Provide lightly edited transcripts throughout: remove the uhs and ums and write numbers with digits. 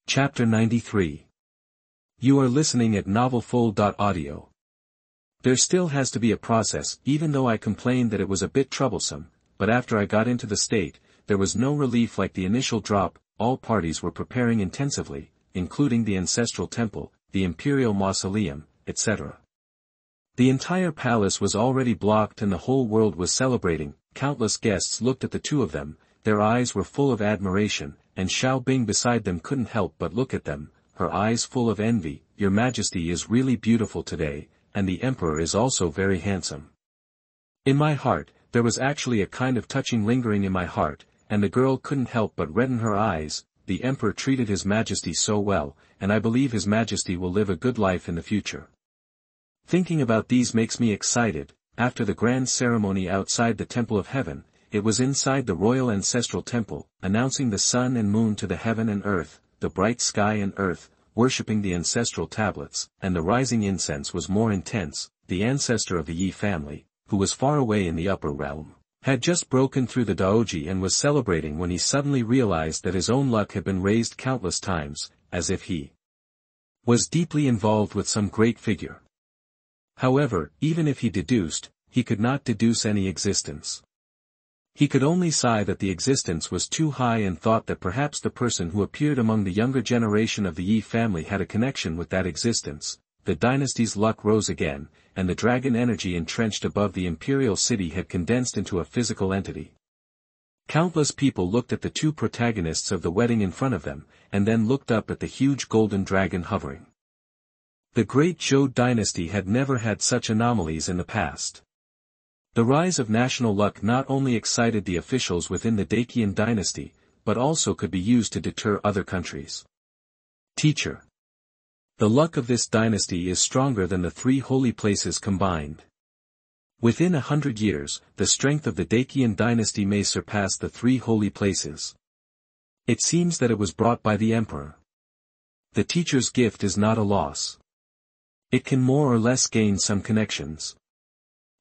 Chapter 93. You are listening at novelfull.audio. There still has to be a process, even though I complained that it was a bit troublesome, but after I got into the state, there was no relief like the initial drop. All parties were preparing intensively, including the ancestral temple, the imperial mausoleum, etc. The entire palace was already blocked and the whole world was celebrating. Countless guests looked at the two of them, their eyes were full of admiration, and Xiao Bing beside them couldn't help but look at them, her eyes full of envy. Your Majesty is really beautiful today, and the Emperor is also very handsome. In my heart, there was actually a kind of touching lingering in my heart, and the girl couldn't help but redden her eyes. The Emperor treated His Majesty so well, and I believe His Majesty will live a good life in the future. Thinking about these makes me excited. After the grand ceremony outside the Temple of Heaven, it was inside the royal ancestral temple, announcing the sun and moon to the heaven and earth, the bright sky and earth, worshipping the ancestral tablets, and the rising incense was more intense. The ancestor of the Yi family, who was far away in the upper realm, had just broken through the Daoji and was celebrating when he suddenly realized that his own luck had been raised countless times, as if he was deeply involved with some great figure. However, even if he deduced, he could not deduce any existence. He could only sigh that the existence was too high and thought that perhaps the person who appeared among the younger generation of the Yi family had a connection with that existence. The dynasty's luck rose again, and the dragon energy entrenched above the imperial city had condensed into a physical entity. Countless people looked at the two protagonists of the wedding in front of them, and then looked up at the huge golden dragon hovering. The great Zhou dynasty had never had such anomalies in the past. The rise of national luck not only excited the officials within the Daqian Dynasty, but also could be used to deter other countries. Teacher. The luck of this dynasty is stronger than the three holy places combined. Within 100 years, the strength of the Daqian Dynasty may surpass the three holy places. It seems that it was brought by the Emperor. The teacher's gift is not a loss. It can more or less gain some connections.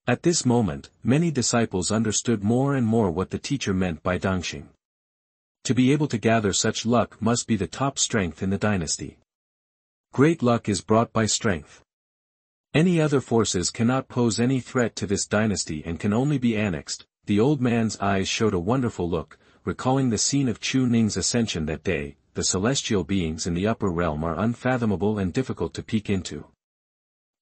At this moment, many disciples understood more and more what the teacher meant by Daqian. To be able to gather such luck must be the top strength in the dynasty. Great luck is brought by strength. Any other forces cannot pose any threat to this dynasty and can only be annexed. The old man's eyes showed a wonderful look, recalling the scene of Chu Ning's ascension that day. The celestial beings in the upper realm are unfathomable and difficult to peek into.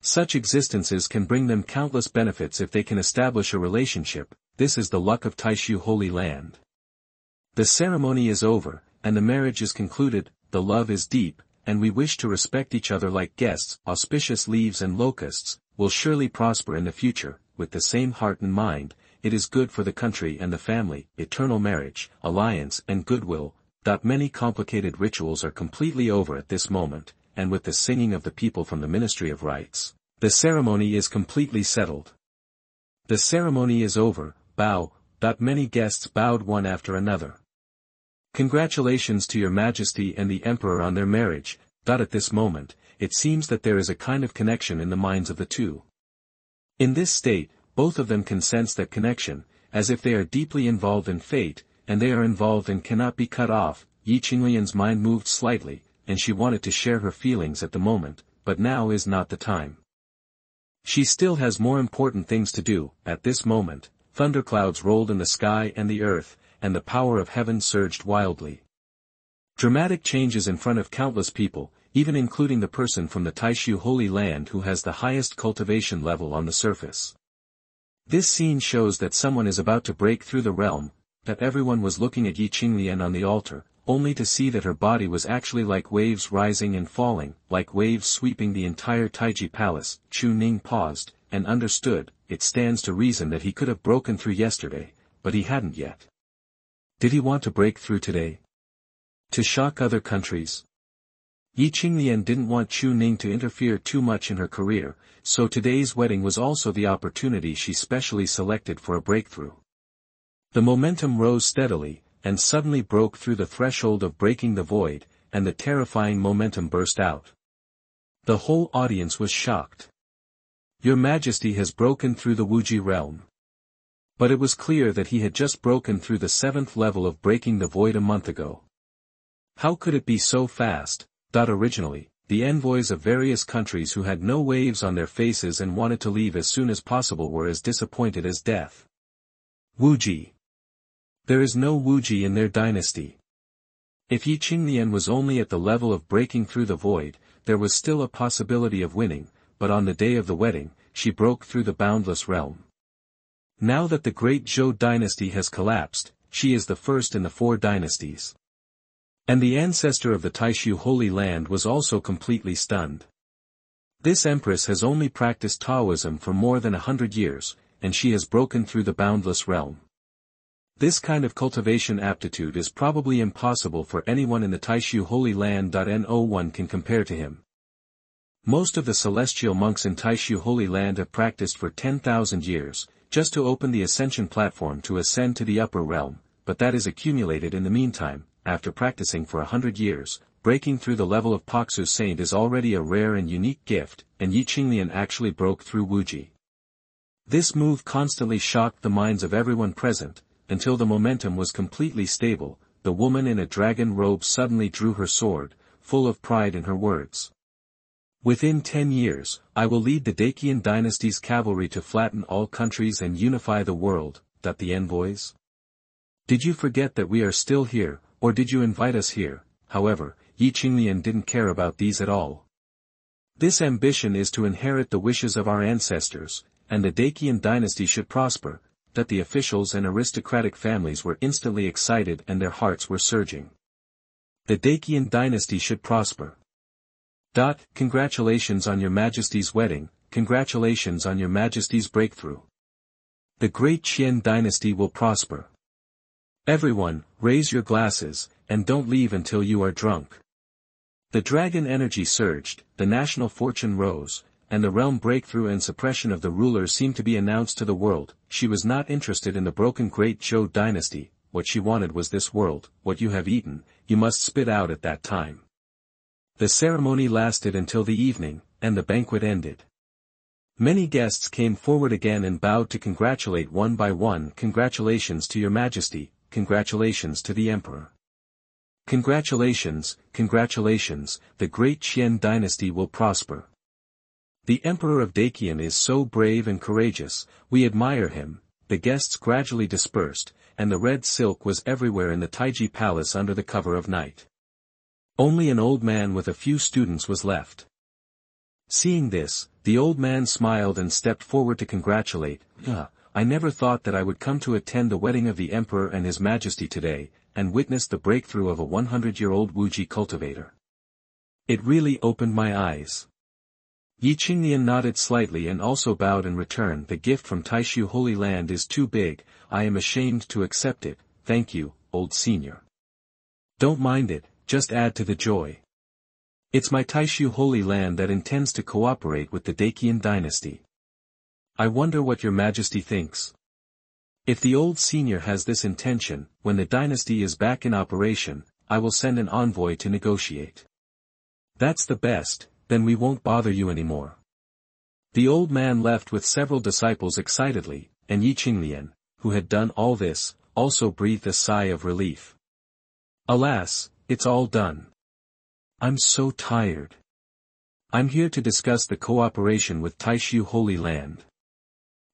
Such existences can bring them countless benefits if they can establish a relationship. This is the luck of Taishu Holy Land. The ceremony is over, and the marriage is concluded. The love is deep, and we wish to respect each other like guests. Auspicious leaves and locusts will surely prosper in the future. With the same heart and mind, it is good for the country and the family. Eternal marriage, alliance and goodwill. Many complicated rituals are completely over at this moment, and with the singing of the people from the Ministry of Rites, the ceremony is completely settled. The ceremony is over. Bow. Many guests bowed one after another. Congratulations to Your Majesty and the Emperor on their marriage. At this moment, it seems that there is a kind of connection in the minds of the two. In this state, both of them can sense that connection, as if they are deeply involved in fate, and they are involved and cannot be cut off. Qinglian's mind moved slightly, and she wanted to share her feelings at the moment, but now is not the time. She still has more important things to do. At this moment, thunderclouds rolled in the sky and the earth, and the power of heaven surged wildly. Dramatic changes in front of countless people, even including the person from the Taishu Holy Land who has the highest cultivation level on the surface. This scene shows that someone is about to break through the realm. That everyone was looking at Qinglian on the altar, only to see that her body was actually like waves rising and falling, like waves sweeping the entire Taiji palace. Chu Ning paused, and understood. It stands to reason that he could have broken through yesterday, but he hadn't yet. Did he want to break through today? To shock other countries? Qinglian didn't want Chu Ning to interfere too much in her career, so today's wedding was also the opportunity she specially selected for a breakthrough. The momentum rose steadily, and suddenly broke through the threshold of breaking the void, and the terrifying momentum burst out. The whole audience was shocked. Your Majesty has broken through the Wuji realm. But it was clear that he had just broken through the 7th level of breaking the void a month ago. How could it be so fast? Originally, the envoys of various countries who had no waves on their faces and wanted to leave as soon as possible were as disappointed as death. Wuji. There is no Wuji in their dynasty. If Qinglian was only at the level of breaking through the void, there was still a possibility of winning, but on the day of the wedding, she broke through the boundless realm. Now that the great Zhou dynasty has collapsed, she is the first in the 4 dynasties. And the ancestor of the Taishu Holy Land was also completely stunned. This empress has only practiced Taoism for more than 100 years, and she has broken through the boundless realm. This kind of cultivation aptitude is probably impossible for anyone in the Taishu Holy Land. No one can compare to him. Most of the celestial monks in Taishu Holy Land have practiced for 10,000 years, just to open the ascension platform to ascend to the upper realm, but that is accumulated in the meantime. After practicing for 100 years, breaking through the level of Paksu Saint is already a rare and unique gift, and Qinglian actually broke through Wuji. This move constantly shocked the minds of everyone present, until the momentum was completely stable. The woman in a dragon robe suddenly drew her sword, full of pride in her words. Within 10 years, I will lead the Daqian Dynasty's cavalry to flatten all countries and unify the world. The envoys? Did you forget that we are still here, or did you invite us here? However, Qinglian didn't care about these at all. This ambition is to inherit the wishes of our ancestors, and the Daqian dynasty should prosper. The officials and aristocratic families were instantly excited and their hearts were surging. The Daqian dynasty should prosper. Congratulations on your Majesty's wedding, congratulations on your Majesty's breakthrough. The great Qian dynasty will prosper. Everyone, raise your glasses, and don't leave until you are drunk. The dragon energy surged, the national fortune rose, and the realm breakthrough and suppression of the ruler seemed to be announced to the world. She was not interested in the broken great Zhou dynasty. What she wanted was this world. What you have eaten, you must spit out at that time. The ceremony lasted until the evening, and the banquet ended. Many guests came forward again and bowed to congratulate one by one. Congratulations to your Majesty, congratulations to the Emperor. Congratulations, congratulations, the great Qian dynasty will prosper. The Emperor of Daqian is so brave and courageous, we admire him. The guests gradually dispersed, and the red silk was everywhere in the Taiji palace under the cover of night. Only an old man with a few students was left. Seeing this, the old man smiled and stepped forward to congratulate. I never thought that I would come to attend the wedding of the Emperor and His Majesty today, and witness the breakthrough of a 100-year-old Wuji cultivator. It really opened my eyes. Qinglian nodded slightly and also bowed in return. The gift from Taishu Holy Land is too big, I am ashamed to accept it. Thank you, old senior. Don't mind it, just add to the joy. It's my Taishu Holy Land that intends to cooperate with the Daqian dynasty. I wonder what your Majesty thinks. If the old senior has this intention, when the dynasty is back in operation, I will send an envoy to negotiate. That's the best, then we won't bother you anymore. The old man left with several disciples excitedly, and Qinglian, who had done all this, also breathed a sigh of relief. Alas, it's all done. I'm so tired. I'm here to discuss the cooperation with Taishu Holy Land.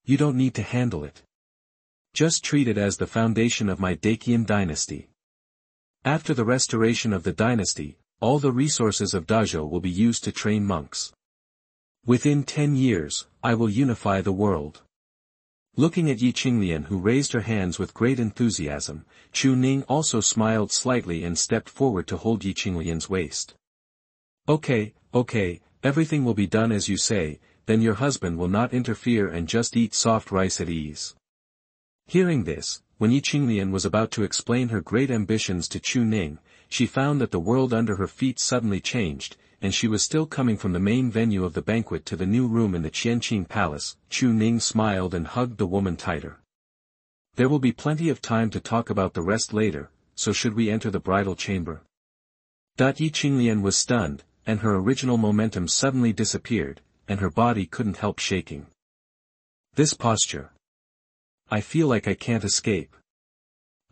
You don't need to handle it. Just treat it as the foundation of my Daqian dynasty. After the restoration of the dynasty, all the resources of Dazhou will be used to train monks. Within 10 years, I will unify the world. Looking at Qinglian, who raised her hands with great enthusiasm, Chu Ning also smiled slightly and stepped forward to hold Qinglian's waist. Okay, everything will be done as you say, then your husband will not interfere and just eat soft rice at ease. Hearing this, when Qinglian was about to explain her great ambitions to Chu Ning, she found that the world under her feet suddenly changed, and she was still coming from the main venue of the banquet to the new room in the Tianxiang palace. Chu Ning smiled and hugged the woman tighter. There will be plenty of time to talk about the rest later, so should we enter the bridal chamber? Qinglian was stunned, and her original momentum suddenly disappeared, and her body couldn't help shaking. This posture. I feel like I can't escape.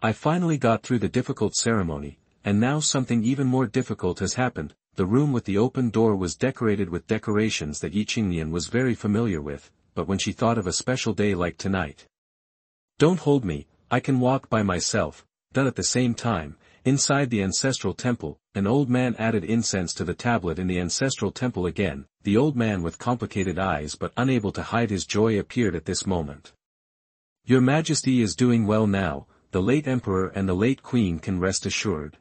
I finally got through the difficult ceremony, and now something even more difficult has happened. The room with the open door was decorated with decorations that Qinglian was very familiar with, but when she thought of a special day like tonight. Don't hold me, I can walk by myself. Then at the same time, inside the ancestral temple, an old man added incense to the tablet in the ancestral temple again. The old man with complicated eyes but unable to hide his joy appeared at this moment. Your Majesty is doing well now, the late Emperor and the late Queen can rest assured.